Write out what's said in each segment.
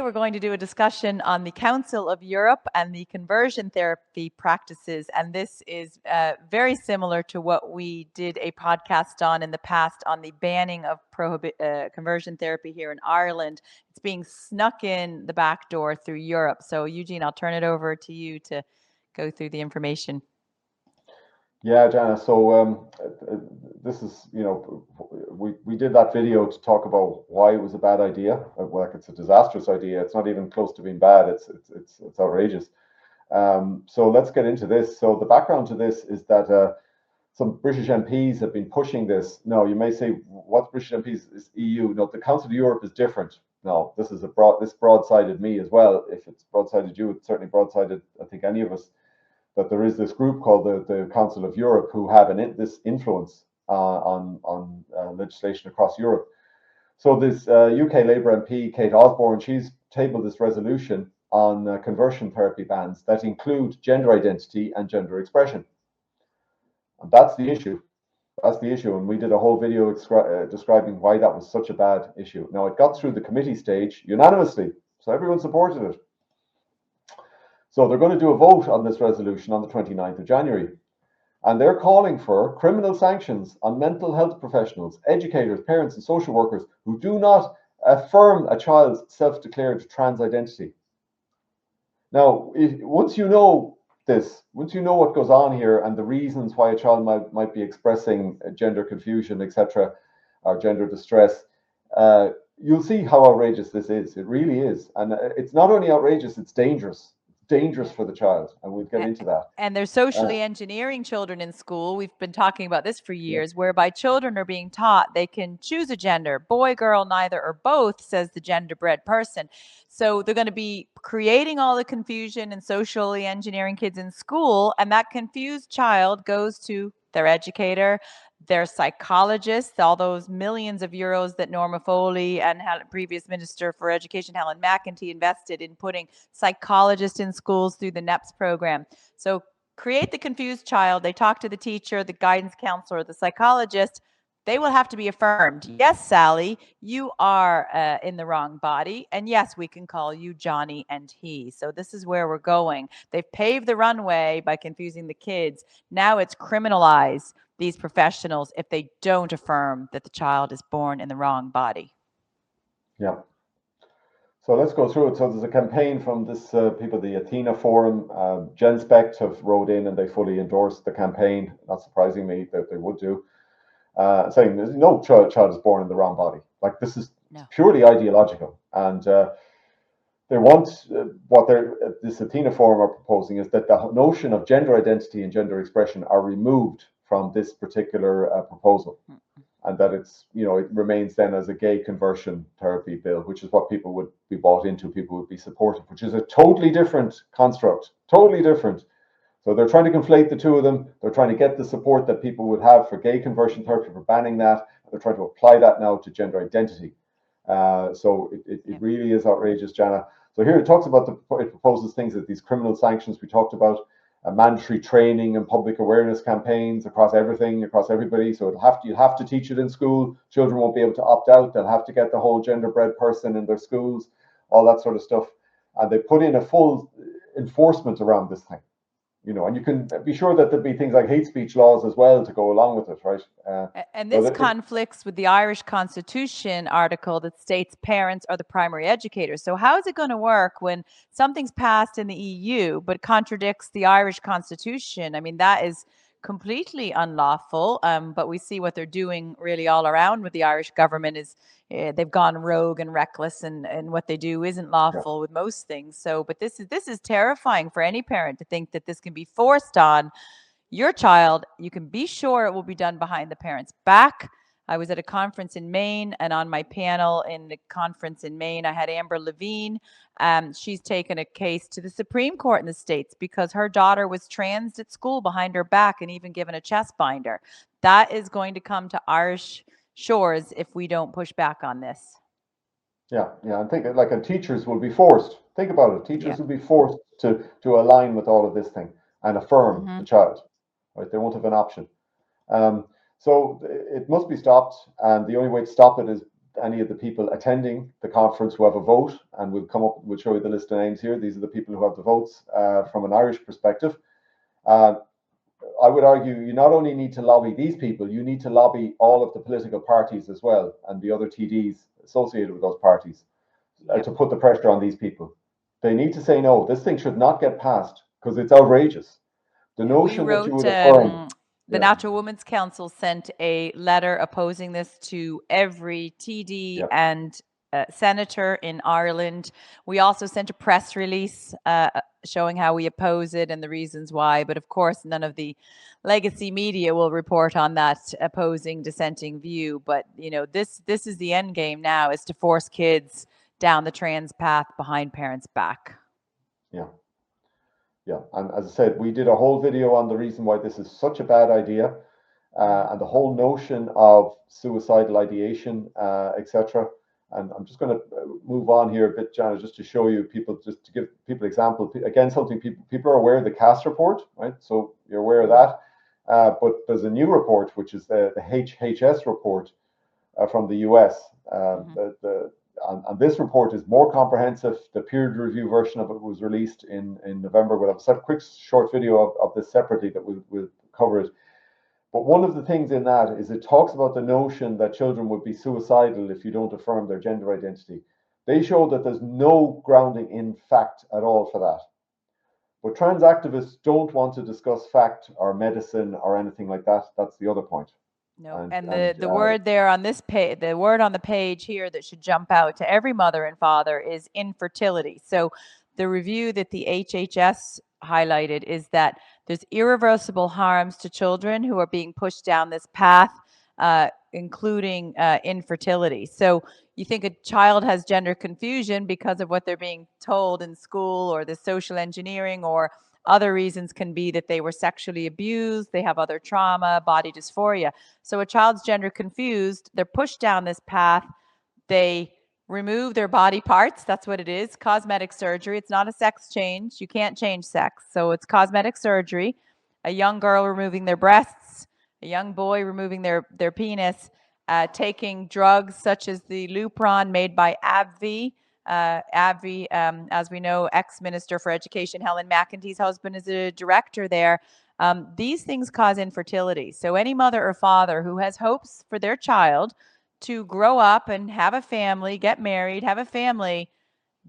we're going to do a discussion on the Council of Europe and the conversion therapy practices. And this is very similar to what we did a podcast on in the past on the banning of conversion therapy here in Ireland. It's being snuck in the back door through Europe. So Eugene, I'll turn it over to you to go through the information. Yeah, Jana. So this is, we did that video to talk about why it was a bad idea. Like, it's a disastrous idea. It's not even close to being bad. It's outrageous. So let's get into this. So the background to this is that some British MPs have been pushing this. Now, you may say, what British MPs is EU? No, the Council of Europe is different. No, this is this broadsided me as well. If it's broadsided you, it's certainly broadsided, I think, any of us. That there is this group called the Council of Europe who have this influence on legislation across Europe. So this UK Labour MP, Kate Osborne, she's tabled this resolution on conversion therapy bans that include gender identity and gender expression. And that's the issue. That's the issue. And we did a whole video describing why that was such a bad issue. Now, it got through the committee stage unanimously, so everyone supported it. So they're going to do a vote on this resolution on the 29th of January. And they're calling for criminal sanctions on mental health professionals, educators, parents, and social workers who do not affirm a child's self-declared trans identity. Now, once you know this, once you know what goes on here and the reasons why a child might be expressing gender confusion, etc., or gender distress, you'll see how outrageous this is. It really is. And it's not only outrageous, it's dangerous. Dangerous for the child, and we'll get into that. And they're socially engineering children in school. We've been talking about this for years, whereby children are being taught they can choose a gender, boy, girl, neither, or both, says the gender-bred person. So they're going to be creating all the confusion and socially engineering kids in school, and that confused child goes to their educator, their psychologists, all those millions of euros that Norma Foley and previous Minister for Education Helen McEntee invested in putting psychologists in schools through the NEPS program. So create the confused child. They talk to the teacher, the guidance counselor, the psychologist. They will have to be affirmed. Yes, Sally, you are in the wrong body. And yes, we can call you Johnny and he. So this is where we're going. They've paved the runway by confusing the kids. Now it's criminalized these professionals if they don't affirm that the child is born in the wrong body. Yeah. So let's go through it. So there's a campaign from this people, the Athena Forum, Genspect have wrote in and they fully endorsed the campaign. Not surprising me that they would do, saying there's no child is born in the wrong body. Like, this is purely ideological. And they want this Athena Forum are proposing is that the notion of gender identity and gender expression are removed from this particular proposal, and that it's, it remains then as a gay conversion therapy bill, which is what people would be bought into, people would be supportive, which is a totally different construct, totally different. So they're trying to conflate the two of them. They're trying to get the support that people would have for gay conversion therapy, for banning that. They're trying to apply that now to gender identity. So it really is outrageous, Jana. So here it talks about it proposes things like these criminal sanctions we talked about, mandatory training and public awareness campaigns across everything, across everybody. So you have to teach it in school. Children won't be able to opt out. They'll have to get the whole gender-bred person in their schools, all that sort of stuff. And they put in a full enforcement around this thing. And you can be sure that there'll be things like hate speech laws as well to go along with it, right? And this conflicts with the Irish Constitution article that states parents are the primary educators. So how is it going to work when something's passed in the EU but contradicts the Irish Constitution? I mean, that is completely unlawful. But we see what they're doing really all around with the Irish government is they've gone rogue and reckless, and what they do isn't lawful with most things. So, but this is terrifying for any parent to think that this can be forced on your child. You can be sure it will be done behind the parent's back. I was at a conference in Maine, and on my panel in the conference in Maine, I had Amber Levine. She's taken a case to the Supreme Court in the States because her daughter was transed at school behind her back and even given a chest binder. That is going to come to Irish shores if we don't push back on this. Yeah. And think and teachers will be forced. Think about it. Teachers will be forced to align with all of this thing and affirm the child. Right? They won't have an option. So it must be stopped, and the only way to stop it is any of the people attending the conference who have a vote, and we'll show you the list of names here. These are the people who have the votes from an Irish perspective. I would argue you not only need to lobby these people, you need to lobby all of the political parties as well, and the other TDs associated with those parties, to put the pressure on these people. They need to say no. This thing should not get passed because it's outrageous. The notion that you would affirm. The Natural Women's Council sent a letter opposing this to every TD and senator in Ireland. We also sent a press release showing how we oppose it and the reasons why. But of course, none of the legacy media will report on that opposing dissenting view. But you know, this is the end game now, is to force kids down the trans path behind parents' back. Yeah, and as I said, we did a whole video on the reason why this is such a bad idea, and the whole notion of suicidal ideation, etc. And I'm just going to move on here a bit, Jana, just to show you people, just to give people example. Again, something people are aware of the CAST report, right? So you're aware of that. But there's a new report, which is the HHS report from the US. And this report is more comprehensive. The peer review version of it was released in November. We'll have a quick short video of this separately that we'll cover it. But one of the things in that is it talks about the notion that children would be suicidal if you don't affirm their gender identity. They show that there's no grounding in fact at all for that. But trans activists don't want to discuss fact or medicine or anything like that. That's the other point. No, and the word there on this page, the word on the page here that should jump out to every mother and father is infertility. So the review that the HHS highlighted is that there's irreversible harms to children who are being pushed down this path, including infertility. So you think a child has gender confusion because of what they're being told in school, or the social engineering, or other reasons can be that they were sexually abused, they have other trauma, body dysphoria. So a child's gender confused, they're pushed down this path, they remove their body parts, that's what it is, cosmetic surgery. It's not a sex change, you can't change sex, so it's cosmetic surgery. A young girl removing their breasts, a young boy removing their penis, taking drugs such as the Lupron made by AbbVie. AbbVie, as we know, ex-Minister for Education Helen McEntee's husband is a director there. These things cause infertility. So any mother or father who has hopes for their child to grow up and have a family, get married, have a family,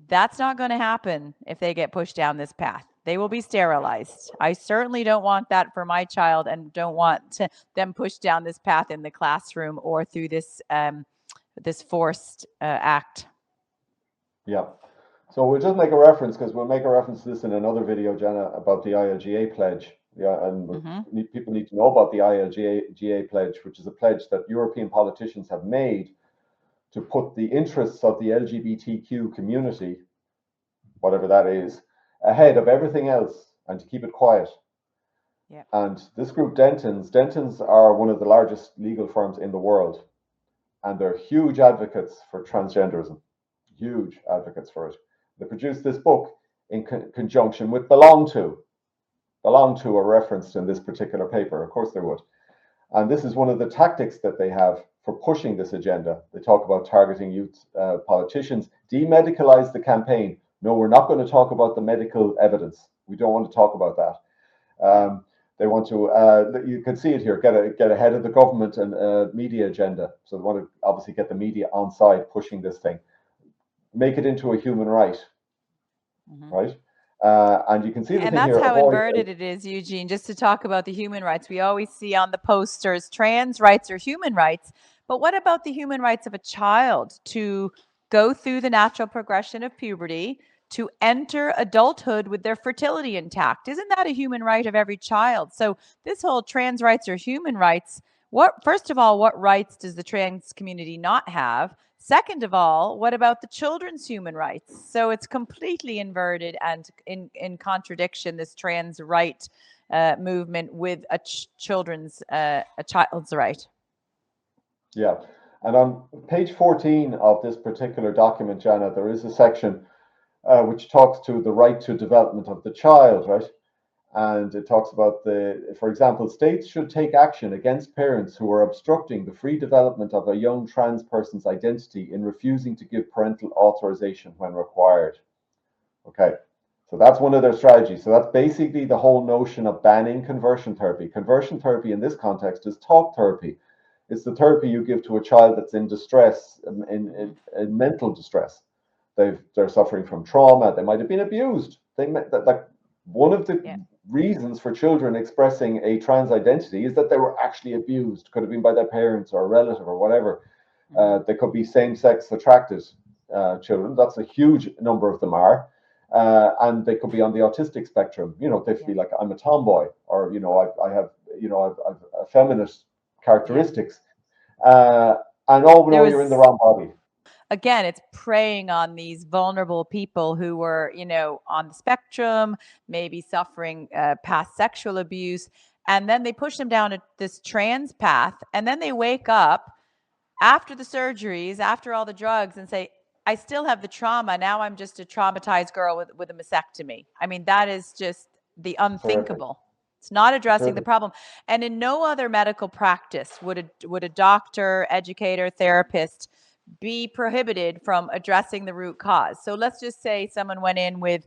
that's not going to happen if they get pushed down this path. They will be sterilized. I certainly don't want that for my child, and don't want them pushed down this path in the classroom or through this this forced act. Yeah, so we'll just make a reference, because we'll make a reference to this in another video, Jenna, about the ILGA Pledge. Yeah, and people need to know about the ILGA Pledge, which is a pledge that European politicians have made to put the interests of the LGBTQ community, whatever that is, ahead of everything else, and to keep it quiet. Yeah. And this group, Dentons are one of the largest legal firms in the world, and they're huge advocates for transgenderism. Huge advocates for it. They produced this book in conjunction with Belong To are referenced in this particular paper. Of course they would. And this is one of the tactics that they have for pushing this agenda. They talk about targeting youth politicians, demedicalize the campaign. No, we're not going to talk about the medical evidence. We don't want to talk about that. They want to, you can see it here, get ahead of the government and media agenda. So they want to obviously get the media on side pushing this thing. Make it into a human right, right? And you can see the and thing here. And that's how inverted it is, Eugene. Just to talk about the human rights, we always see on the posters, trans rights or human rights. But what about the human rights of a child to go through the natural progression of puberty, to enter adulthood with their fertility intact? Isn't that a human right of every child? So this whole trans rights or human rights, first of all, what rights does the trans community not have? Second of all, what about the children's human rights? So it's completely inverted and in contradiction, this trans right movement with a child's right. Yeah, and on page 14 of this particular document, Jana, there is a section which talks to the right to development of the child, right? And it talks about for example, states should take action against parents who are obstructing the free development of a young trans person's identity in refusing to give parental authorization when required. Okay, so that's one of their strategies. So that's basically the whole notion of banning conversion therapy. Conversion therapy in this context is talk therapy. It's the therapy you give to a child that's in distress, in mental distress. They're suffering from trauma. They might have been abused. Like one of the reasons for children expressing a trans identity is that they were actually abused. Could have been by their parents or a relative or whatever. They could be same-sex attracted children. That's a huge number of them are. And they could be on the autistic spectrum. You know, they feel like I'm a tomboy, or you know, I have, you know, I've effeminate characteristics. And oh no, you're in the wrong body. Again, it's preying on these vulnerable people who were, you know, on the spectrum, maybe suffering past sexual abuse, and then they push them down this trans path, and then they wake up after the surgeries, after all the drugs, and say, I still have the trauma. Now I'm just a traumatized girl with a mastectomy. I mean, that is just the unthinkable. It's not addressing the problem. And in no other medical practice would a doctor, educator, therapist be prohibited from addressing the root cause. So let's just say someone went in with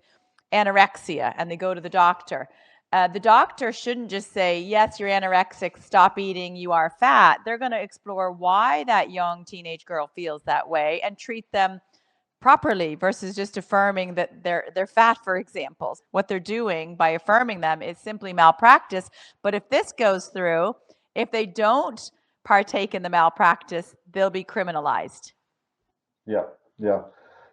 anorexia and they go to the doctor. The doctor shouldn't just say, yes, you're anorexic, stop eating, you are fat. They're going to explore why that young teenage girl feels that way and treat them properly versus just affirming that they're fat, for example. What they're doing by affirming them is simply malpractice. But if this goes through, if they don't partake in the malpractice, they'll be criminalized. Yeah, yeah.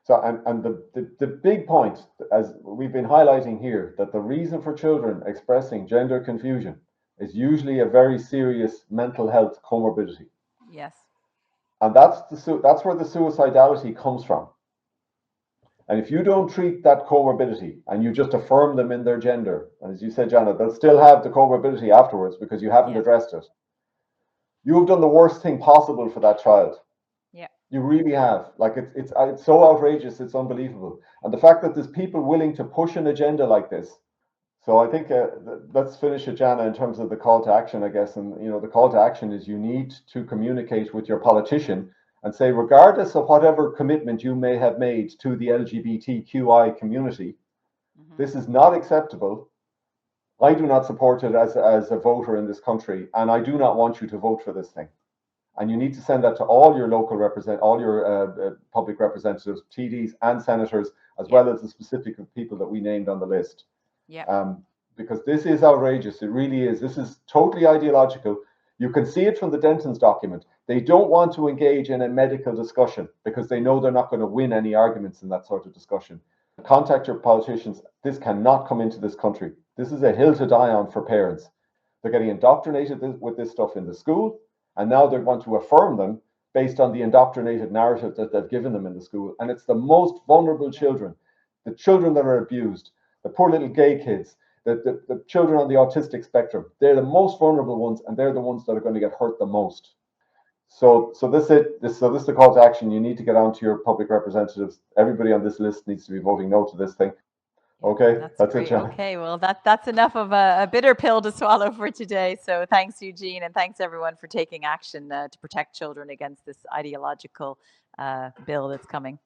So, and the big point, as we've been highlighting here, that the reason for children expressing gender confusion is usually a very serious mental health comorbidity. Yes. And that's where the suicidality comes from. And if you don't treat that comorbidity and you just affirm them in their gender, and as you said, Janet, they'll still have the comorbidity afterwards because you haven't addressed it. You have done the worst thing possible for that child. Yeah. You really have. Like it's so outrageous, it's unbelievable. And the fact that there's people willing to push an agenda like this. So I think let's finish it, Jana, in terms of the call to action, I guess. And you know, the call to action is you need to communicate with your politician and say, regardless of whatever commitment you may have made to the LGBTQI community, this is not acceptable. I do not support it as a voter in this country, and I do not want you to vote for this thing. And you need to send that to all your local all your public representatives, TDs and senators, as well as the specific people that we named on the list. Yeah. Because this is outrageous. It really is. This is totally ideological. You can see it from the Denton's document. They don't want to engage in a medical discussion because they know they're not going to win any arguments in that sort of discussion. Contact your politicians. This cannot come into this country. This is a hill to die on for parents. They're getting indoctrinated with this stuff in the school, and now they want to affirm them based on the indoctrinated narrative that they've given them in the school. And it's the most vulnerable children, the children that are abused, the poor little gay kids, the children on the autistic spectrum. They're the most vulnerable ones, and they're the ones that are going to get hurt the most. So this is it. This is the call to action. You need to get on to your public representatives. Everybody on this list needs to be voting no to this thing. Okay, that's it, John. Okay, well, that's enough of a bitter pill to swallow for today. So thanks, Eugene, and thanks everyone for taking action to protect children against this ideological bill that's coming.